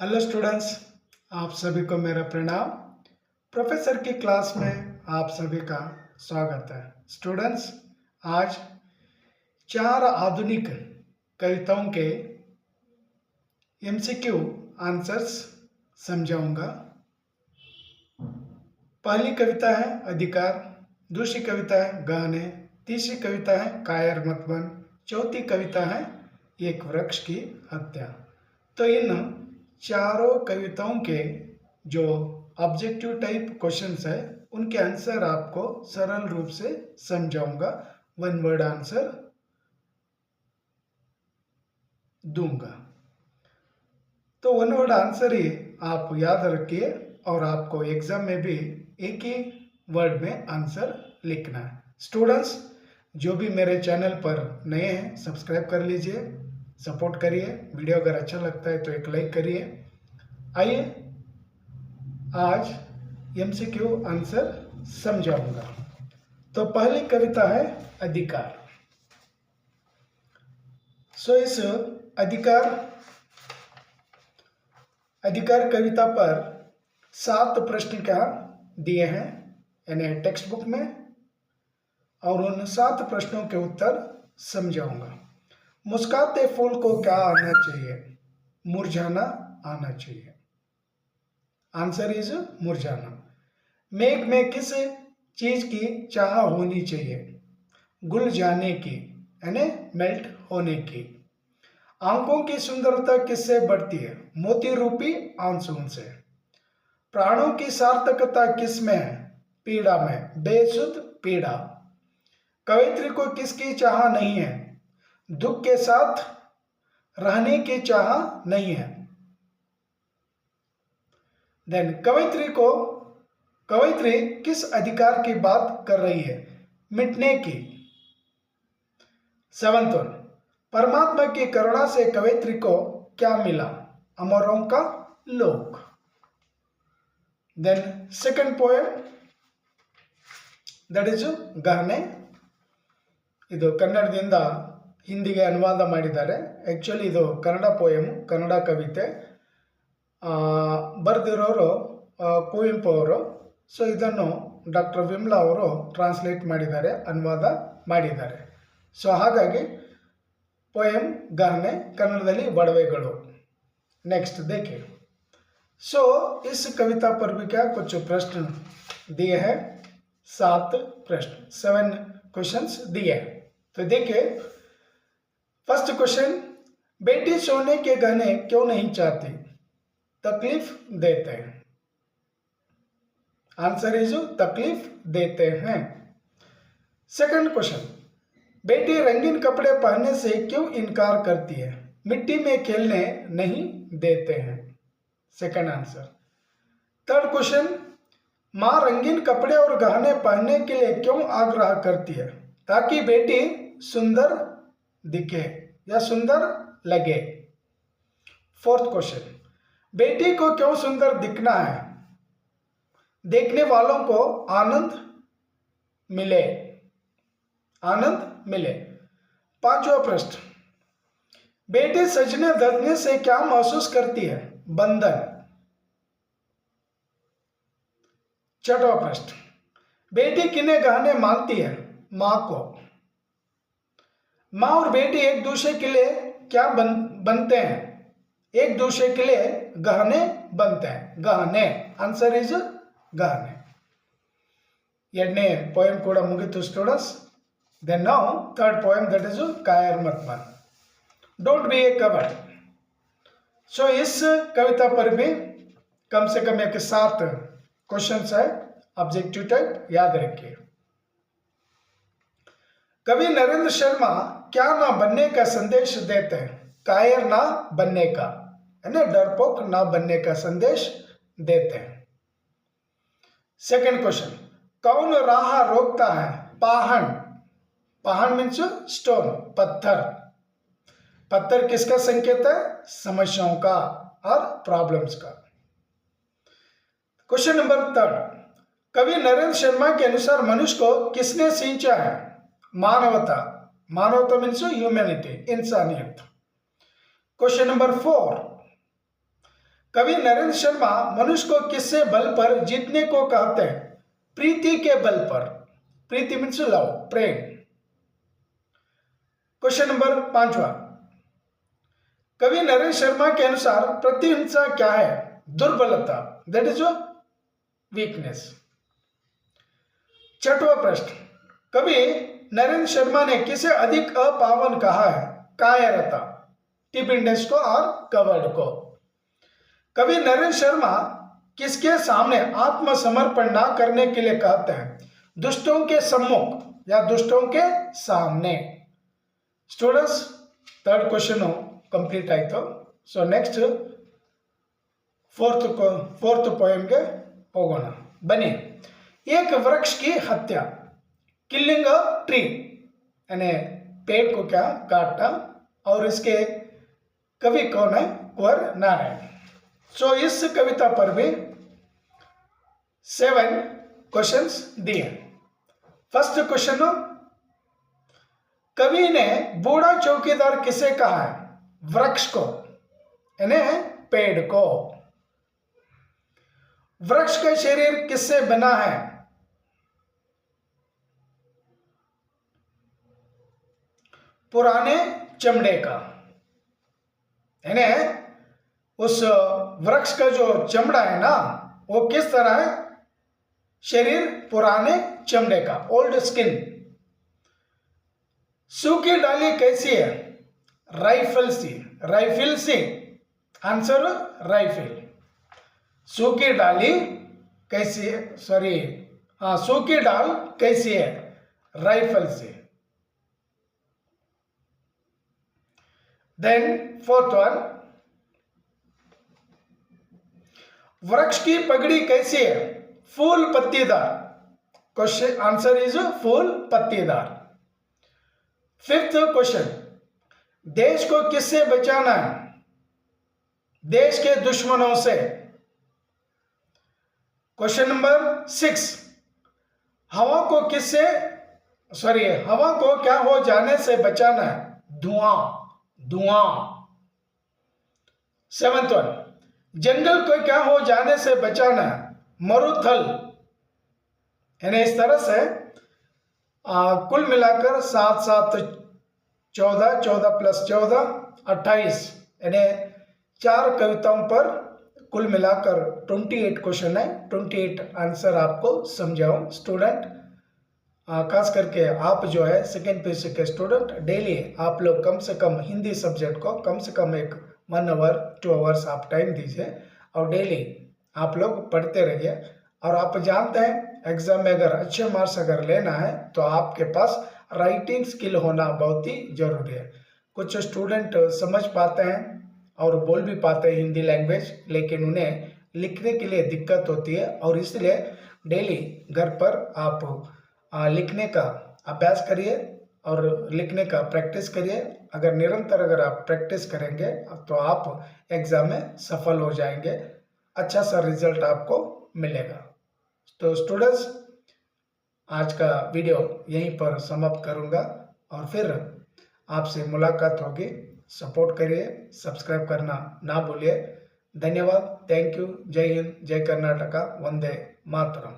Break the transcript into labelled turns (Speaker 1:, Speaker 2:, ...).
Speaker 1: Hello students, आप सभी को मेरा प्रणाम। प्रोफेसर की क्लास में आप सभी का स्वागत है। स्टूडेंट्स, आज 4 आधुनिक कविताओं के एमसीक्यू आंसर्स समझाऊंगा। पहली कविता है अधिकार, दूसरी कविता है गहने, तीसरी कविता है कायर मत बन, चौथी कविता है एक वृक्ष की हत्या। तो इन चारों कविताओं के जो ऑब्जेक्टिव टाइप क्वेश्चंस है उनके आंसर आपको सरल रूप से समझाऊंगा, वन वर्ड आंसर दूंगा। तो वन वर्ड आंसर ही आप याद रखिए और आपको एग्जाम में भी एक ही वर्ड में आंसर लिखना है। स्टूडेंट्स, जो भी मेरे चैनल पर नए हैं सब्सक्राइब कर लीजिए, सपोर्ट करिए। वीडियो अगर अच्छा लगता है तो एक लाइक करिए। आइए आज एमसीक्यू आंसर समझाऊंगा। तो पहली कविता है अधिकार। सो इस अधिकार कविता पर 7 प्रश्न क्या दिए हैं यानी टेक्स्ट बुक में, और उन 7 प्रश्नों के उत्तर समझाऊंगा। मुस्कुराते फूल को क्या आना चाहिए? मुरझाना आना चाहिए। आंसर इज मुरझाना। मेघ में किस चीज की चाह होनी चाहिए? गुल जाने की यानी मेल्ट होने की। आंखों की सुंदरता किससे बढ़ती है? मोती रूपी आंसुओं से। प्राणों की सार्थकता किस में है? पीड़ा में, बेसुध पीड़ा। कवित्री को किसकी चाह नहीं है? दुख के साथ रहने की चाह नहीं है। देन कवित्री किस अधिकार की बात कर रही है? मिटने की। 7th वन, परमात्मा की करुणा से कवित्री को क्या मिला? अमरों का लोक। Then second poem that is ಗಹನೆ. ಇದು ಕನ್ನಡದಿಂದ ಹಿಂದಿಗೆ ಅನುವಾದ ಮಾಡಿದ್ದಾರೆ. ಆ್ಯಕ್ಚುಲಿ ಇದು ಕನ್ನಡ ಪೋಯಮ್, ಕನ್ನಡ ಕವಿತೆ. ಬರೆದಿರೋರು ಕುವೆಂಪು ಅವರು. ಸೊ ಇದನ್ನು ಡಾಕ್ಟರ್ ವಿಮಲಾ ಅವರು ಟ್ರಾನ್ಸ್ಲೇಟ್ ಮಾಡಿದ್ದಾರೆ, ಅನುವಾದ ಮಾಡಿದ್ದಾರೆ. ಸೊ ಹಾಗಾಗಿ पोएम गहने कन्नड़ದಲ್ಲಿ ಒಡವೆಗಳು. नेक्स्ट देखिए। सो इस कविता पर भी क्या कुछ प्रश्न दिए हैं, 7 प्रश्न, 7 क्वेश्चंस दिए हैं। तो देखिए फर्स्ट क्वेश्चन, बेटी सोने के गहने क्यों नहीं चाहती? तकलीफ देते हैं। आंसर इज तकलीफ देते हैं। सेकंड क्वेश्चन, बेटी रंगीन कपड़े पहनने से क्यों इनकार करती है? मिट्टी में खेलने नहीं देते हैं। Second answer. थर्ड क्वेश्चन, माँ रंगीन कपड़े और गहने पहनने के लिए क्यों आग्रह करती है? ताकि बेटी सुंदर दिखे या सुंदर लगे। फोर्थ क्वेश्चन, बेटी को क्यों सुंदर दिखना है? देखने वालों को आनंद मिले, आनंद मिले। पांचवा प्रश्न, बेटी सजने धजने से क्या महसूस करती है? बंधन। छठवां प्रश्न, बेटी किन्हें गहने मांगती है? मां को। मां और बेटी एक दूसरे के लिए क्या बनते हैं? एक दूसरे के लिए गहने बनते हैं, गहने। आंसर इज गहने। ಎರಡನೇ पोएम ಕೂಡ ಮುಗಿತು students. Then now third poem, that is कायर मत बन, डोंट बी ए कवर्ड. सो इस कविता पर भी कम से कम एक 7 क्वेश्चंस है, ऑब्जेक्टिव टाइप, याद रखिए। कवि नरेंद्र शर्मा क्या ना बनने का संदेश देते हैं? कायर ना बनने का यानी डरपोक ना बनने का संदेश देते हैं। सेकंड क्वेश्चन, कौन राह रोकता है? पाहन। पहाड़ मीन्स स्टोन, पत्थर। पत्थर किसका संकेत है? समस्याओं का और प्रॉब्लम्स का। क्वेश्चन नंबर 3, कवि नरेंद्र शर्मा के अनुसार मनुष्य को किसने सींचा है? मानवता। मानवता मीन्स ह्यूमैनिटी, इंसानियत। क्वेश्चन नंबर 4, कवि नरेंद्र शर्मा मनुष्य को किससे बल पर जीतने को कहते हैं? प्रीति के बल पर। प्रीति मीन्स लव, प्रेम। क्वेश्चन नंबर 5वां, कवि नरेंद्र शर्मा के अनुसार प्रतिहिंसा क्या है? दुर्बलता, दैट इज वीकनेस। 6वां प्रश्न, कवि नरेंद्र शर्मा ने किसे अधिक अपावन कहा है? कायरता, टिप इंडेक्स को और कवर्ड को। कवि नरेंद्र शर्मा किसके सामने आत्मसमर्पण ना करने के लिए कहते हैं? दुष्टों के सम्मुख या दुष्टों के सामने। स्टूडेंट्स, 3rd क्वेश्चन कंप्लीट आयतो। सो नेक्स्ट 4th पोएम के होगोಣ बनी। एक वृक्ष की हत्या, किलिंग अ ट्री, यानी पेड़ को क्या काटना, और इसके कवि कौन है? कुंवर नारायण। सो इस कविता पर भी 7 क्वेश्चंस दिए। फर्स्ट क्वेश्चन, कवि ने बूढ़ा चौकीदार किसे कहा है? वृक्ष को, यानी पेड़ को। वृक्ष का शरीर किससे बना है? पुराने चमड़े का, यानी उस वृक्ष का जो चमड़ा है ना, वो किस तरह है? शरीर पुराने चमड़े का, ओल्ड स्किन। सूखी डाली कैसी है? राइफल सी, राइफिल सी। Answer rifle. सूखी डाली कैसी है? सॉरी, हाँ, सूखी डाल कैसी है? राइफल से। देन 4th वन, वृक्ष की पगड़ी कैसी है? फूल पत्तीदार। क्वेश्चन आंसर इज फूल पत्तीदार। 5th क्वेश्चन, देश को किससे बचाना है? देश के दुश्मनों से। क्वेश्चन नंबर 6, हवा को हवा को क्या हो जाने से बचाना है? धुआं, धुआं। 7th वन, जंगल को क्या हो जाने से बचाना है? मरुथल। यानी इस तरह से कुल मिलाकर 7 7 14, 14 + 14 28, यानी 4 कविताओं पर कुल मिलाकर 28 क्वेश्चन है। 28 आंसर आपको समझाऊं। स्टूडेंट, खास करके आप जो है 2nd पीयूसी के स्टूडेंट, डेली आप लोग कम से कम हिंदी सब्जेक्ट को कम से कम 1 आवर 2 आवर्स आप टाइम दीजिए और डेली आप लोग पढ़ते रहिए। और आप जानते हैं एग्जाम में अगर अच्छे मार्क्स अगर लेना है तो आपके पास राइटिंग स्किल होना बहुत ही जरूरी है। कुछ स्टूडेंट समझ पाते हैं और बोल भी पाते हैं हिंदी लैंग्वेज, लेकिन उन्हें लिखने के लिए दिक्कत होती है, और इसलिए डेली घर पर आप लिखने का अभ्यास करिए और लिखने का प्रैक्टिस करिए। अगर निरंतर आप प्रैक्टिस करेंगे तो आप एग्जाम में सफल हो जाएंगे, अच्छा सा रिजल्ट आपको मिलेगा। तो स्टूडेंट्स, आज का वीडियो यहीं पर समाप्त करूंगा और फिर आपसे मुलाकात होगी। सपोर्ट करिए, सब्सक्राइब करना ना भूलिए। धन्यवाद, थैंक यू। जय हिंद, जय कर्नाटका, वंदे मातरम।